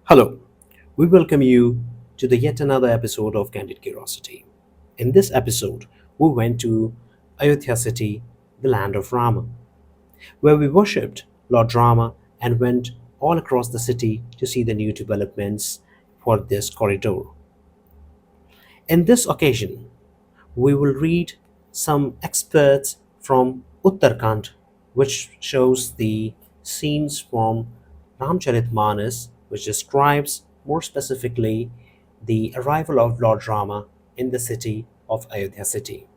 Hello, we welcome you to the yet another episode of Candid Curiosity. In this episode, we went to Ayodhya city, the land of Rama, where we worshipped Lord Rama and went all across the city to see the new developments for this corridor. In this occasion, we will read some excerpts from Uttarakhand, which shows the scenes from Ramcharitmanas, which describes more specifically the arrival of Lord Rama in the city of Ayodhya city.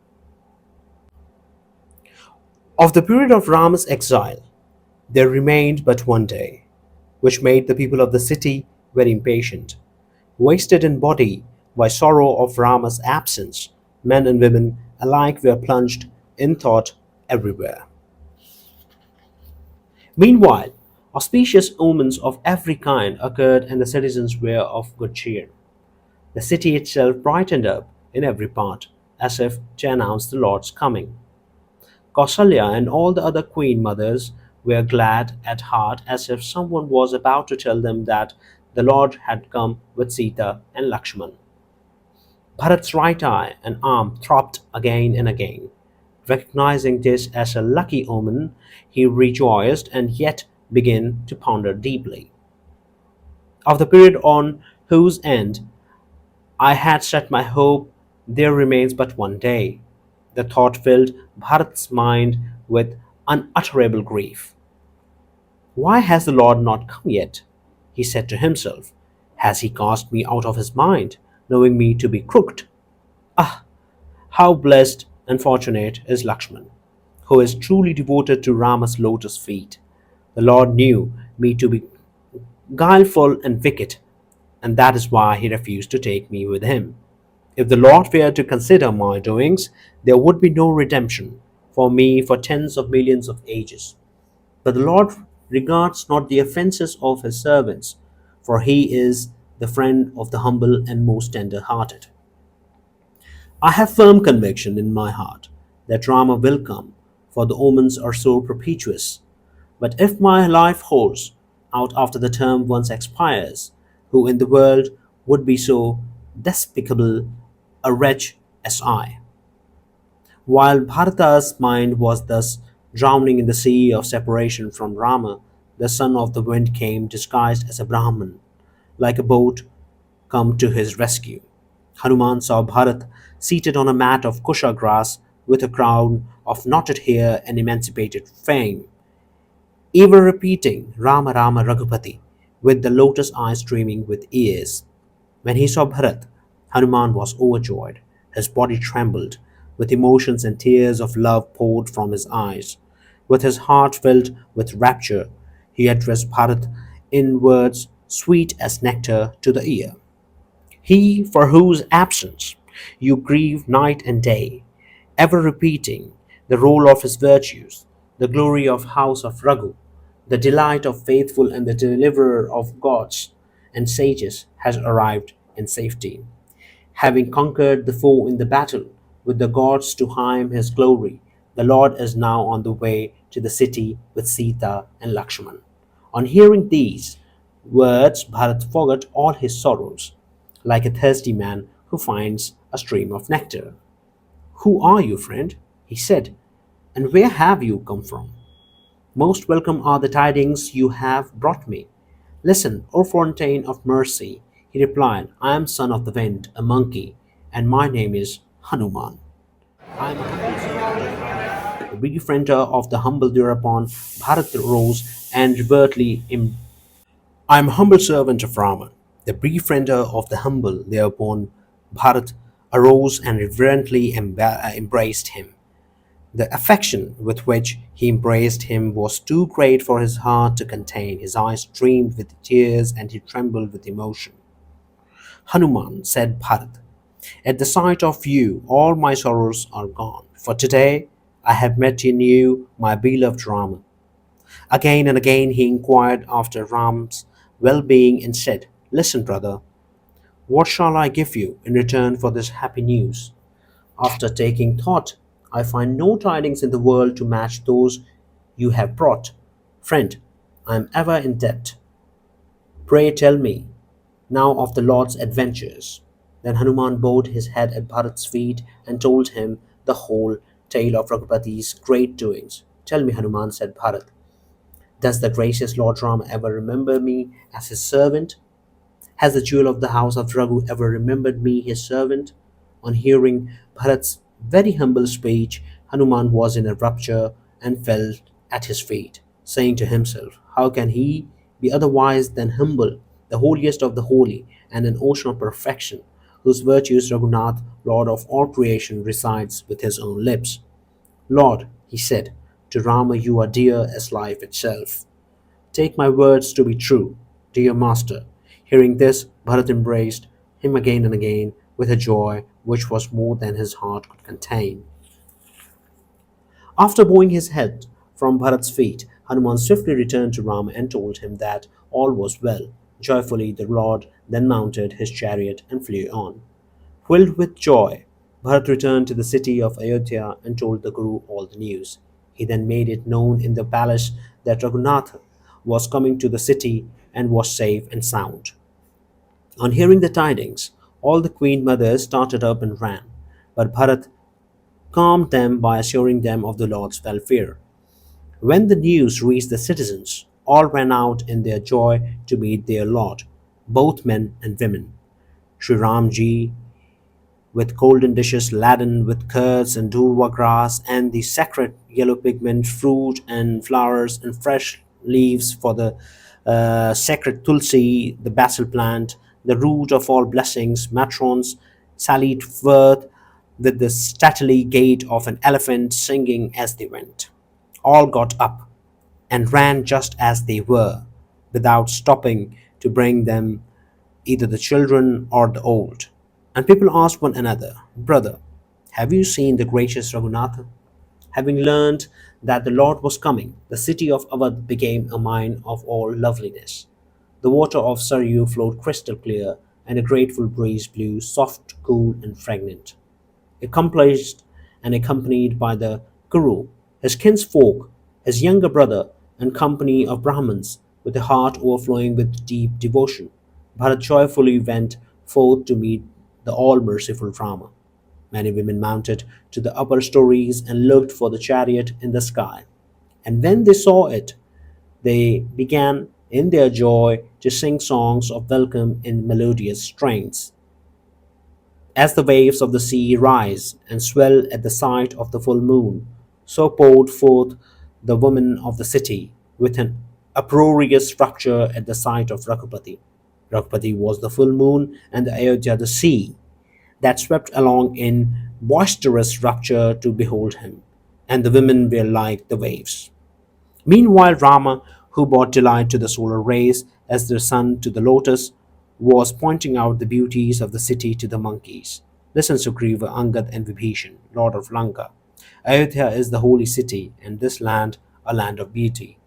Of the period of Rama's exile, there remained but one day, which made the people of the city very impatient. Wasted in body by sorrow of Rama's absence, men and women alike were plunged in thought everywhere. Meanwhile, auspicious omens of every kind occurred and the citizens were of good cheer. The city itself brightened up in every part, as if to announce the Lord's coming. Kausalya and all the other queen mothers were glad at heart as if someone was about to tell them that the Lord had come with Sita and Lakshman. Bharat's right eye and arm throbbed again and again. Recognizing this as a lucky omen, he rejoiced and yet began to ponder deeply. Of the period on whose end I had set my hope, there remains but one day. The thought filled Bharat's mind with unutterable grief. Why has the Lord not come yet? He said to himself. Has he cast me out of his mind, knowing me to be crooked? Ah, how blessed and fortunate is Lakshman, who is truly devoted to Rama's lotus feet. The Lord knew me to be guileful and wicked, and that is why he refused to take me with him. If the Lord were to consider my doings, there would be no redemption for me for tens of millions of ages. But the Lord regards not the offences of his servants, for he is the friend of the humble and most tender hearted. I have firm conviction in my heart that Rama will come, for the omens are so propitious. But if my life holds out after the term once expires, who in the world would be so despicable a wretch as I? While Bharata's mind was thus drowning in the sea of separation from Rama, the son of the wind came disguised as a Brahman, like a boat come to his rescue. Hanuman saw Bharat seated on a mat of kusha grass with a crown of knotted hair and emancipated fame, ever repeating Rama Rama Raghupati with the lotus eyes streaming with ears. When he saw Bharat, Hanuman was overjoyed. His body trembled with emotions and tears of love poured from his eyes. With his heart filled with rapture, he addressed Bharat in words sweet as nectar to the ear. He for whose absence you grieve night and day, ever repeating the roll of his virtues, the glory of house of Raghu, the delight of faithful and the deliverer of gods and sages has arrived in safety. Having conquered the foe in the battle, with the gods to hymn his glory, the Lord is now on the way to the city with Sita and Lakshman. On hearing these words, Bharat forgot all his sorrows, like a thirsty man who finds a stream of nectar. Who are you, friend? He said, and where have you come from? Most welcome are the tidings you have brought me. Listen, O fountain of mercy, he replied, I am son of the wind, a monkey, and my name is Hanuman. I am a humble servant of Rama. The befriender of the humble thereupon Bharat rose and reverently I am a humble servant of Rama. The befriender of the humble thereupon Bharat arose and reverently embraced him. The affection with which he embraced him was too great for his heart to contain. His eyes streamed with tears and he trembled with emotion. Hanuman, said Bharat, at the sight of you all my sorrows are gone, for today I have met in you my beloved Rama. Again and again he inquired after Ram's well being and said, listen, brother, what shall I give you in return for this happy news? After taking thought, I find no tidings in the world to match those you have brought. Friend, I am ever in debt. Pray tell me, now of the Lord's adventures. Then Hanuman bowed his head at Bharat's feet and told him the whole tale of Raghupati's great doings. Tell me, Hanuman, said Bharat, does the gracious Lord Ram ever remember me as his servant? Has the jewel of the house of Raghu ever remembered me, his servant? On hearing Bharat's very humble speech, Hanuman was in a rapture and fell at his feet, saying to himself, how can he be otherwise than humble, the holiest of the holy, and an ocean of perfection, whose virtues Raghunath, Lord of all creation, recites with his own lips? Lord, he said, to Rama you are dear as life itself. Take my words to be true, dear master. Hearing this, Bharat embraced him again and again with a joy which was more than his heart could contain. After bowing his head from Bharat's feet, Hanuman swiftly returned to Rama and told him that all was well. Joyfully the Lord then mounted his chariot and flew on. Filled with joy, Bharat returned to the city of Ayodhya and told the Guru all the news. He then made it known in the palace that Raghunath was coming to the city and was safe and sound. On hearing the tidings, all the queen mothers started up and ran, but Bharat calmed them by assuring them of the Lord's welfare. When the news reached the citizens, all ran out in their joy to meet their Lord, both men and women. Shri Ram Ji, with golden dishes laden with curds and durva grass and the sacred yellow pigment, fruit and flowers and fresh leaves for the sacred tulsi, the basil plant, the root of all blessings, matrons sallied forth with the stately gait of an elephant, singing as they went. All got up and ran just as they were, without stopping to bring them either the children or the old. And people asked one another, brother, have you seen the gracious Raghunatha? Having learned that the Lord was coming, the city of Awadh became a mine of all loveliness. The water of Saryu flowed crystal clear, and a grateful breeze blew soft, cool, and fragrant. Accomplished and accompanied by the Guru, his kinsfolk, his younger brother, and company of Brahmins, with a heart overflowing with deep devotion, Bharat joyfully went forth to meet the all merciful Rama. Many women mounted to the upper stories and looked for the chariot in the sky. And when they saw it, they began in their joy to sing songs of welcome in melodious strains. As the waves of the sea rise and swell at the sight of the full moon, so poured forth the women of the city with an uproarious rapture at the sight of Raghupati. Raghupati was the full moon and the Ayodhya the sea that swept along in boisterous rapture to behold him, and the women were like the waves. Meanwhile, Rama, who brought delight to the solar rays as the sun to the lotus, was pointing out the beauties of the city to the monkeys. Listen, Sugriva, Angad, and Vibhishan, Lord of Lanka. Ayodhya is the holy city, and this land a land of beauty.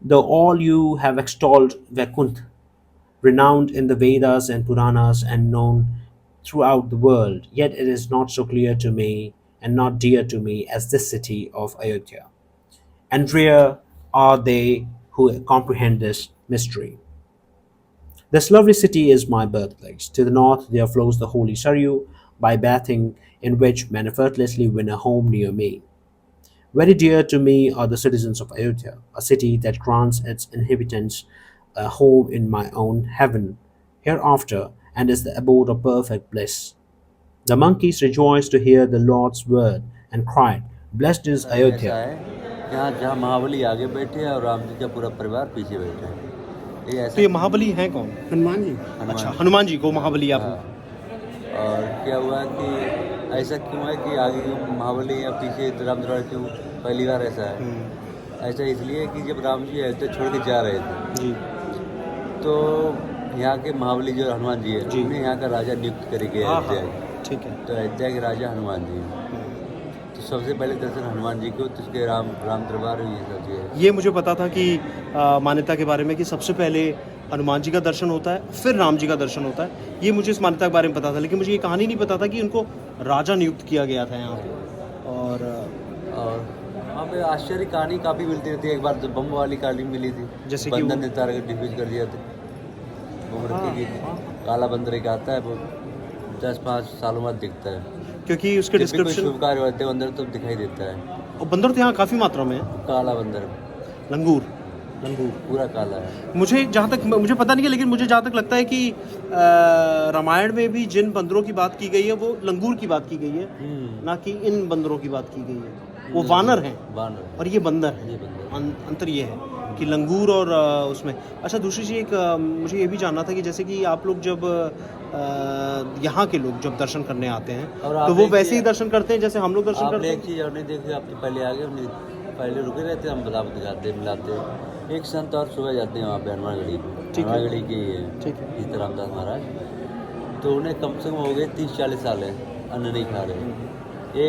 Though all you have extolled Vaikuntha, renowned in the Vedas and Puranas and known throughout the world, yet it is not so clear to me and not dear to me as this city of Ayodhya. And rare are they who comprehend this mystery. This lovely city is my birthplace. To the north there flows the holy Saryu, by bathing in which men effortlessly win a home near me. Very dear to me are the citizens of Ayodhya, a city that grants its inhabitants a home in my own heaven hereafter and is the abode of perfect bliss. The monkeys rejoiced to hear the Lord's word and cried, blessed is ऐसा Ayodhya. है यहाँ जहाँ महाबली आगे बैठे हैं और राम जी का पूरा परिवार पीछे बैठा है ये ऐसा तो ये महाबली हैं कौन? हनुमान जी। अच्छा, हनुमान जी को महाबली आप। हाँ। और क्या हुआ कि ऐसा क्यों है कि आगे क्यों महाबली या पीछे राम द्वारा क्यों पहली बार ऐसा है ऐसा इसलिए कि जब राम जी अयोध्या छोड़ के जा रहे थे जी। तो यहाँ के महाबली जो हनुमान जी है उन्हें यहाँ का राजा नियुक्त करके अयोध्या की। ठीक है। तो अयोध्या के राजा हनुमान जी हैं। तो सबसे पहले दर्शन हनुमान जी को तो उसके राम दरबार हुई सब चीज़। ये मुझे पता था कि मान्यता के बारे में कि सबसे पहले हनुमान जी का दर्शन होता है फिर राम जी का दर्शन होता है। ये मुझे इस मान्यता के बारे में पता था, लेकिन मुझे ये कहानी नहीं पता था कि उनको राजा नियुक्त किया गया था यहाँ पे। और वहाँ पे आश्चर्य कहानी काफ़ी मिलती रहती है। एक बार तो बम वाली कहानी मिली थी, जैसे कि बंदर ने तारा को डिफ्यूज कर दिया था। वो हाँ, कि हाँ। काला बंदर एक आता है, वो 10-5 सालों बाद दिखता है। क्योंकि उसके जब भी कोई डिस्क्रिप्शन शुभ कार्य होते हैं अंदर तो दिखाई देता है। और बंदर तो यहाँ काफ़ी मात्रा में है। काला बंदर, लंगूर, लंगूर। पूरा काला है। मुझे जहाँ तक मुझे पता नहीं है, लेकिन मुझे जहाँ तक लगता है कि रामायण में भी जिन बंदरों की बात की गई है वो लंगूर की बात की गई है, ना कि इन बंदरों की बात की गई है। वो वानर हैं वानर और ये बंदर ये हैं। बंदर। अंतर ये है कि लंगूर और उसमें। अच्छा, दूसरी चीज़ एक मुझे ये भी जानना था कि जैसे कि आप लोग जब यहाँ के लोग जब दर्शन करने आते हैं और तो वो आपने वैसे ही दर्शन करते हैं जैसे हम लोग दर्शन आपने करते एक चीज़ और नहीं देखी, आप तो पहले आ गए, हमने पहले रुके रहते, हम बता दिखाते मिलाते। एक संत और सुबह जाते हैं वहाँ पे हनुमानगढ़ी, ठीक है। हनुमानगढ़ी के ये ठीक है। सीता रामदास महाराज। तो उन्हें कम से कम हो गए 30-40 साल है, अन्न नहीं खा रहे।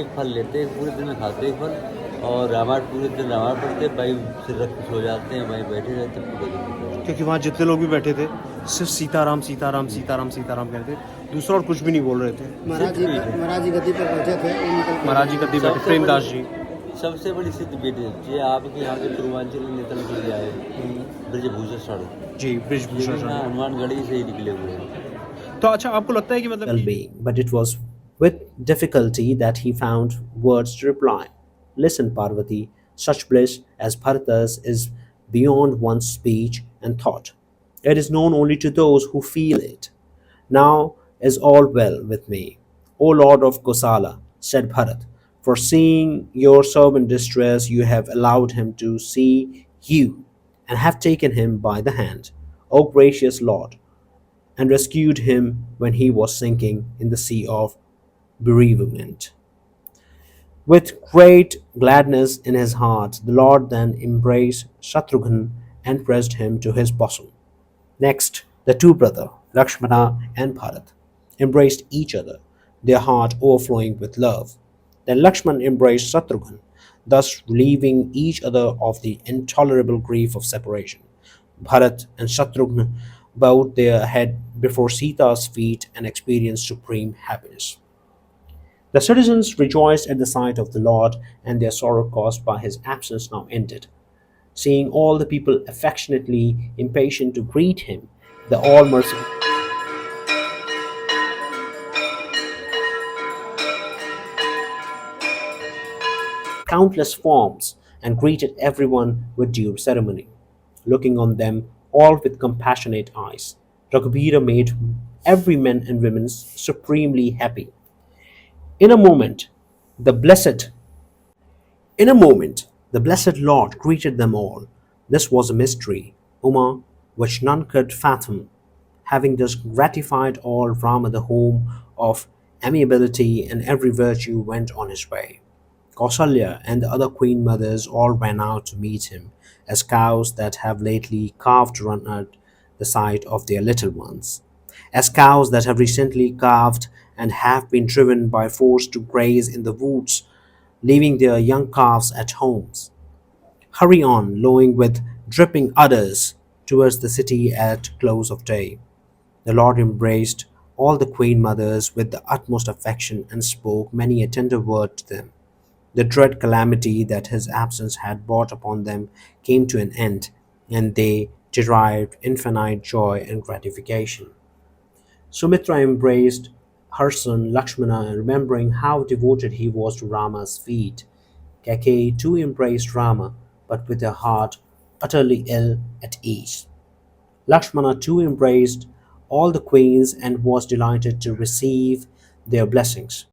एक फल लेते, पूरे दिन में खाते एक फल, और रामायण पूरे दिन रामायण पढ़ते, भाई सिर रख के सो जाते हैं, वहीं बैठे रहते पूरे दिन। क्योंकि वहाँ जितने लोग भी बैठे थे सिर्फ सीताराम सीताराम सीताराम सीताराम कह रहे थे, दूसरा और कुछ भी नहीं बोल रहे थे। महाराज जी गद्दी पर बैठे थे, वो निकल के महाराज जी गद्दी बैठे, सबसे प्रेमदास बड़ी- जी। सबसे बड़ी सिद्ध बेटी ये आपके यहाँ के पूर्वांचल निकल के लिए आए, ब्रजभूषण जी, ब्रिजभूषण ये शर्मा। हनुमानगढ़ी से ही निकले हुए हैं। तो अच्छा, आपको लगता है कि मतलब well कि being, but it was with difficulty that he found words to reply. Listen, Parvati, such bliss as Bharata's is beyond one's speech and thought. It is known only to those who feel it. Now is all well with me, O Lord of Kosala, said Bharat. For seeing your servant distress, you have allowed him to see you, and have taken him by the hand, O gracious Lord, and rescued him when he was sinking in the sea of bereavement. With great gladness in his heart, the Lord then embraced Shatrughan and pressed him to his bosom. Next, the two brothers, Lakshmana and Bharat, embraced each other, their heart overflowing with love. Then Lakshman embraced Shatrughan, thus relieving each other of the intolerable grief of separation. Bharat and Shatrughan bowed their head before Sita's feet and experienced supreme happiness. The citizens rejoiced at the sight of the Lord, and their sorrow caused by his absence now ended. Seeing all the people affectionately impatient to greet him, the all merciful countless forms and greeted everyone with due ceremony, looking on them all with compassionate eyes. Raghubira made every man and woman supremely happy. In a moment, the blessed In a moment, the blessed Lord greeted them all. This was a mystery, Uma, which none could fathom. Having thus gratified all, Rama, the home of amiability and every virtue, went on his way. Kausalya and the other queen mothers all ran out to meet him, as cows that have lately calved run at the sight of their little ones, as cows that have recently calved and have been driven by force to graze in the woods, leaving their young calves at homes. Hurry on, lowing with dripping udders, towards the city at close of day. The Lord embraced all the queen mothers with the utmost affection and spoke many a tender word to them. The dread calamity that his absence had brought upon them came to an end, and they derived infinite joy and gratification. Sumitra embraced her son Lakshmana, remembering how devoted he was to Rama's feet. Kaikeyi too embraced Rama, but with her heart utterly ill at ease. Lakshmana too embraced all the queens and was delighted to receive their blessings.